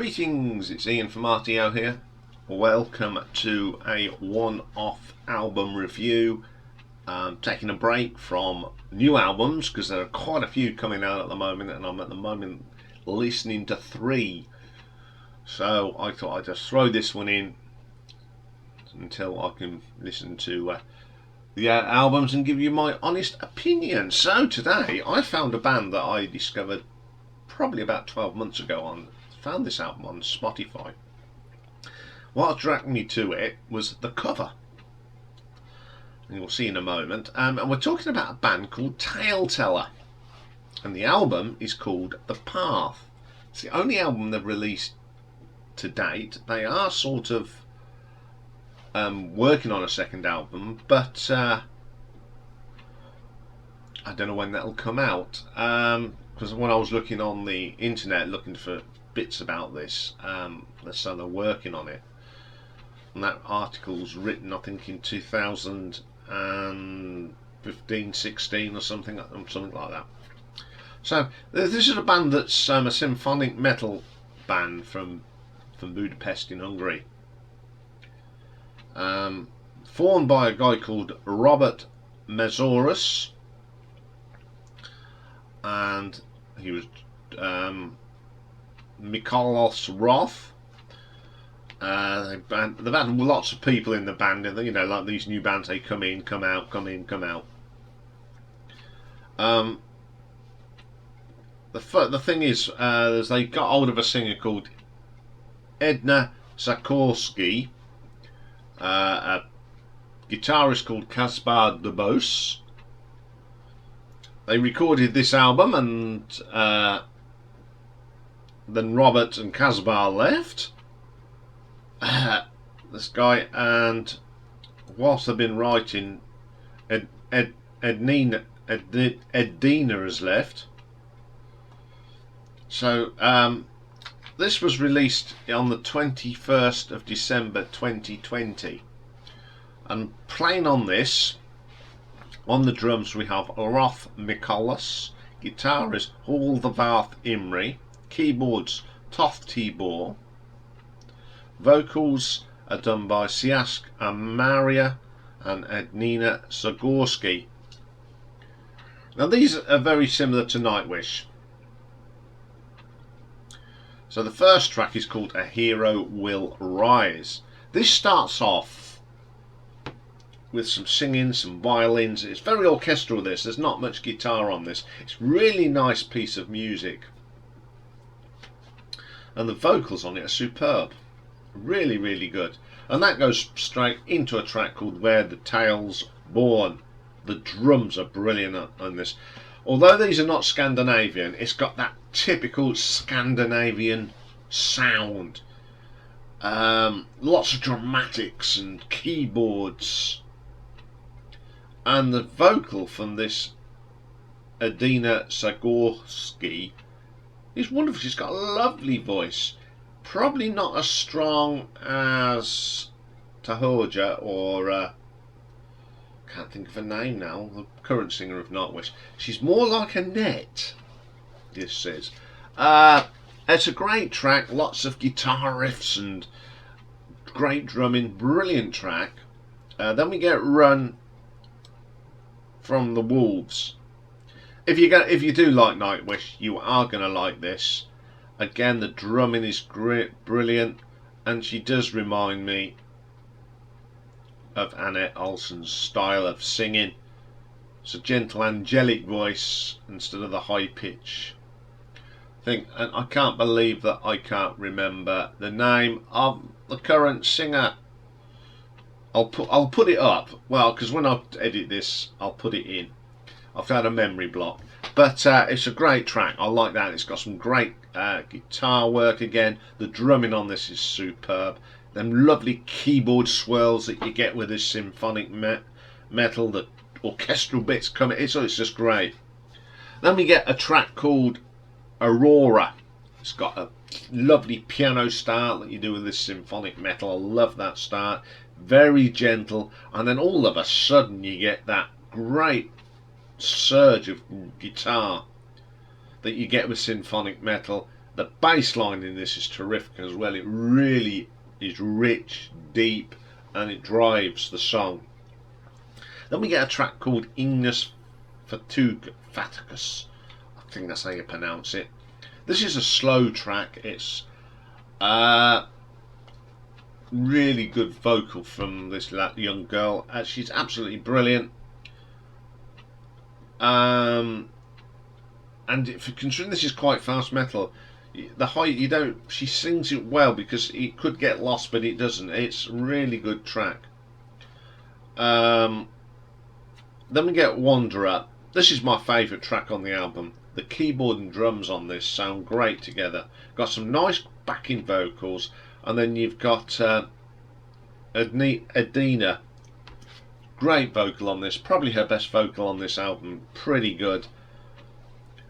Greetings, it's Iain from RTO here. Welcome to a one-off album review. Taking a break from new albums because there are quite a few coming out at the moment, and I'm at the moment listening to 3. So I thought I'd just throw this one in until I can listen to the albums and give you my honest opinion. So today I found a band that I discovered probably about 12 months ago. Found this album on Spotify. What attracted me to it was the cover, and you'll see in a moment. And we're talking about a band called Taleteller, and the album is called The Path. It's the only album they've released to date. They are sort of working on a second album, but I don't know when that'll come out, because when I was looking on the internet looking for bits about this, so they're working on it, and that article's written I think in 2015-16 or something like that. So this is a band that's a symphonic metal band from Budapest in Hungary, formed by a guy called Robert Mezorus, and he was Mikalos Roth. They've had lots of people in the band, you know, like these new bands, they come in, come out, come in, come out. The thing is, they got hold of a singer called Ignis Fatuus, a guitarist called Kaspar Dubos. They recorded this album, and then Robert and Kaspar left. This guy, and whilst they've been writing, Edina has left. So this was released on the 21st of December 2020, and playing on this, on the drums we have Roth Mikalos, guitarist Halvarth Imre, keyboards Toth Tibor, vocals are done by Siask Amaria and Edina Zagorski. Now these are very similar to Nightwish. So the first track is called A Hero Will Rise. This starts off with some singing, some violins. It's very orchestral, this. There's not much guitar on this. It's a really nice piece of music, and the vocals on it are superb. Really, really good. And that goes straight into a track called Where the Tale's Born. The drums are brilliant on this. Although these are not Scandinavian, it's got that typical Scandinavian sound. Lots of dramatics and keyboards. And the vocal from this Edina Zagorski is wonderful. She's got a lovely voice. Probably not as strong as Tahoja or can't think of her name now, the current singer of Nightwish. She's more like Annette, this says. It's a great track, lots of guitar riffs and great drumming, brilliant track. Then we get Run from the Wolves. If you do like Nightwish, you are going to like this. Again, the drumming is great, brilliant, and she does remind me of Annette Olsen's style of singing. It's a gentle, angelic voice instead of the high pitch thing. And I can't believe that I can't remember the name of the current singer. I'll put it up. Well, because when I edit this, I'll put it in. I've had a memory block, but it's a great track. I like that. It's got some great guitar work again. The drumming on this is superb. Them lovely keyboard swirls that you get with this symphonic metal. The orchestral bits coming. It's just great. Then we get a track called Aurora. It's got a lovely piano start that you do with this symphonic metal. I love that start. Very gentle, and then all of a sudden you get that great surge of guitar that you get with symphonic metal, The bass line in this is terrific as well. It really is rich, deep, and it drives the song. Then we get a track called Ignis Fatuus. I think that's how you pronounce it. This is a slow track. It's really good vocal from this young girl. She's absolutely brilliant. And considering this is quite fast metal, the height she sings it well because it could get lost, but it doesn't. It's a really good track. Then we get Wanderer. This is my favourite track on the album. The keyboard and drums on this sound great together. Got some nice backing vocals, and then you've got Adina. Great vocal on this. Probably her best vocal on this album. Pretty good.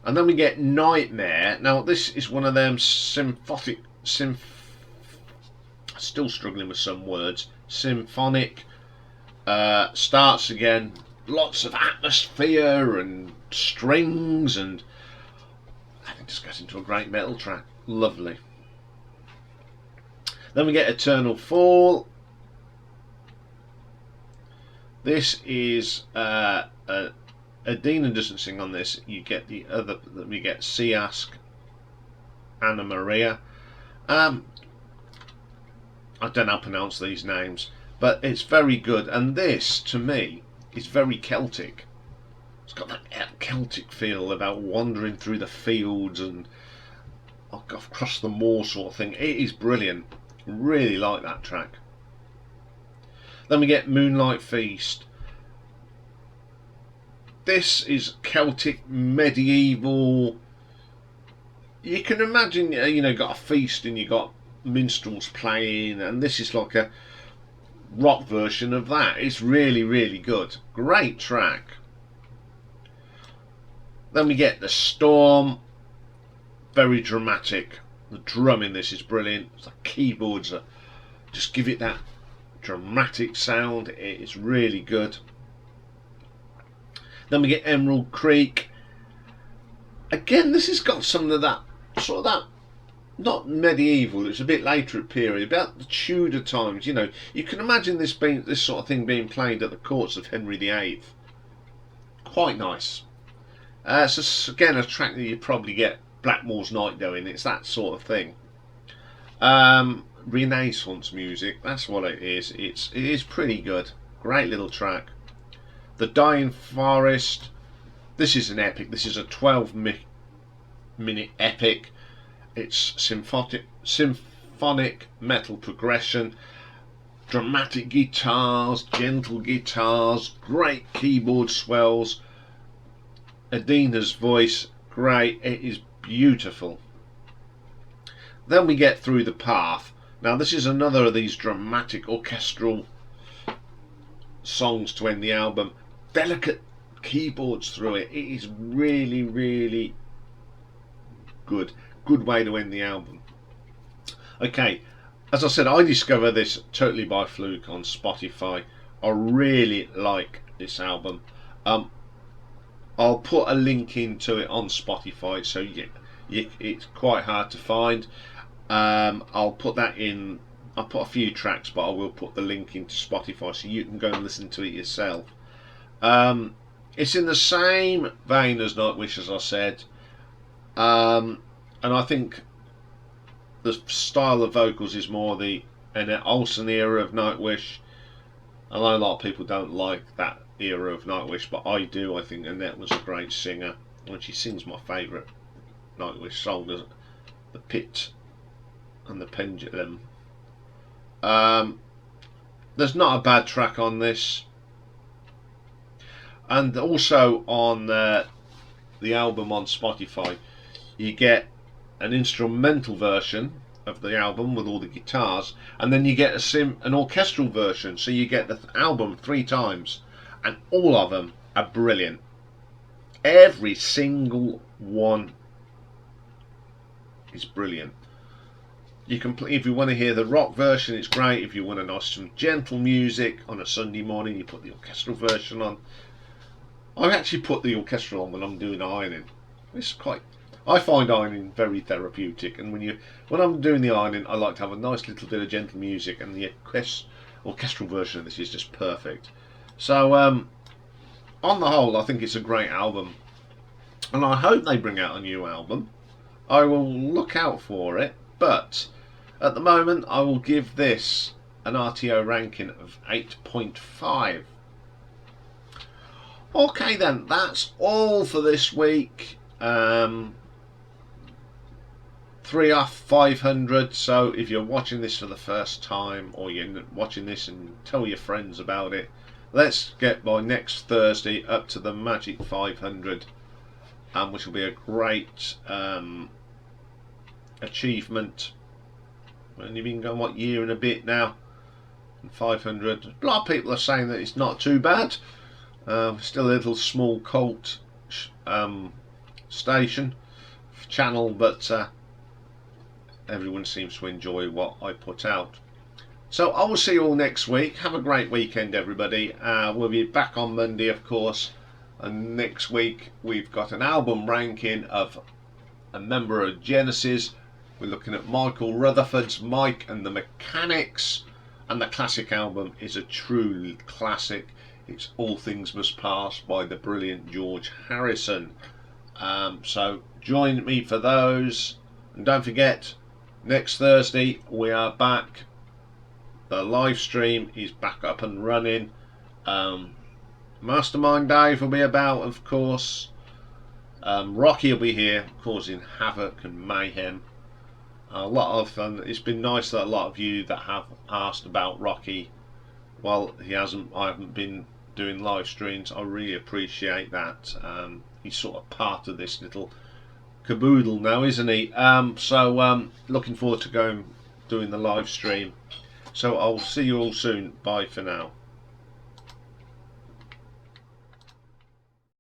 And then we get Nightmare. Now this is one of them symphonic. Still struggling with some words. Symphonic. Starts again. Lots of atmosphere and strings, and it just gets into a great metal track. Lovely. Then we get Eternal Fall. This is Adina doesn't sing on this. You get the other. We get Siask, Anna Maria. I don't know how to pronounce these names, but it's very good. And this, to me, is very Celtic. It's got that Celtic feel about wandering through the fields and across the moor sort of thing. It is brilliant. Really like that track. Then we get Moonlight Feast. This is Celtic, medieval. You can imagine, got a feast and you got minstrels playing, and this is like a rock version of that. It's really, really good. Great track. Then we get The Storm. Very dramatic. The drum in this is brilliant. The keyboards just give it that dramatic sound. It is really good. Then we get Emerald Creek. Again, this has got some of that sort of that, not medieval, it's a bit later at period, about the Tudor times. You can imagine this sort of thing being played at the courts of Henry VIII. Quite nice. So again, a track that you probably get Blackmore's Night doing. It's that sort of thing. Renaissance music, that's what it is. It is pretty good. Great little track. The Dying Forest. This is an epic. This is a 12-minute epic. It's symphonic metal progression, dramatic guitars, gentle guitars, great keyboard swells. Adina's voice, great. It is beautiful. Then we get Through the Path. Now this is another of these dramatic orchestral songs to end the album. Delicate keyboards through it. It is really, really good. Good way to end the album. Okay, as I said, I discovered this totally by fluke on Spotify. I really like this album. I'll put a link into it on Spotify, so it's quite hard to find. I'll put that in. I'll put a few tracks, but I will put the link into Spotify so you can go and listen to it yourself. It's in the same vein as Nightwish, as I said, and I think the style of vocals is more the Annette Olsen era of Nightwish. I know a lot of people don't like that era of Nightwish, but I do. I think Annette was a great singer, and she sings my favourite Nightwish song, The Pit and the Pendulum. There's not a bad track on this. And also on the album on Spotify, you get an instrumental version of the album with all the guitars, and then you get an orchestral version, so you get the album 3 times, and all of them are brilliant. Every single one is brilliant. You can play, if you want to hear the rock version, it's great. If you want some gentle music on a Sunday morning, you put the orchestral version on. I actually put the orchestral on when I'm doing ironing. It's quite I find ironing very therapeutic, and when I'm doing the ironing, I like to have a nice little bit of gentle music, and the orchestral version of this is just perfect. So on the whole, I think it's a great album, and I hope they bring out a new album. I will look out for it, but at the moment I will give this an RTO ranking of 8.5. Okay then, that's all for this week. 3 off 500. So if you're watching this for the first time, or you're watching this and tell your friends about it, let's get by next Thursday up to the magic 500, which will be a great achievement. And you've been going, what, year and a bit now, and 500. A lot of people are saying that it's not too bad. Still a little small cult station channel, but everyone seems to enjoy what I put out. So I will see you all next week. Have a great weekend, everybody. We'll be back on Monday, of course, and next week we've got an album ranking of a member of Genesis. We're looking at Michael Rutherford's Mike and the Mechanics, and the classic album is a true classic. It's All Things Must Pass by the brilliant George Harrison. So join me for those, and don't forget, next Thursday we are back. The live stream is back up and running. Mastermind Dave will be about, of course. Rocky will be here causing havoc and mayhem. A lot of fun. It's been nice that a lot of you that have asked about Rocky, well, I haven't been doing live streams. I really appreciate that. He's sort of part of this little caboodle now, isn't he? So looking forward to doing the live stream. So I'll see you all soon. Bye for now.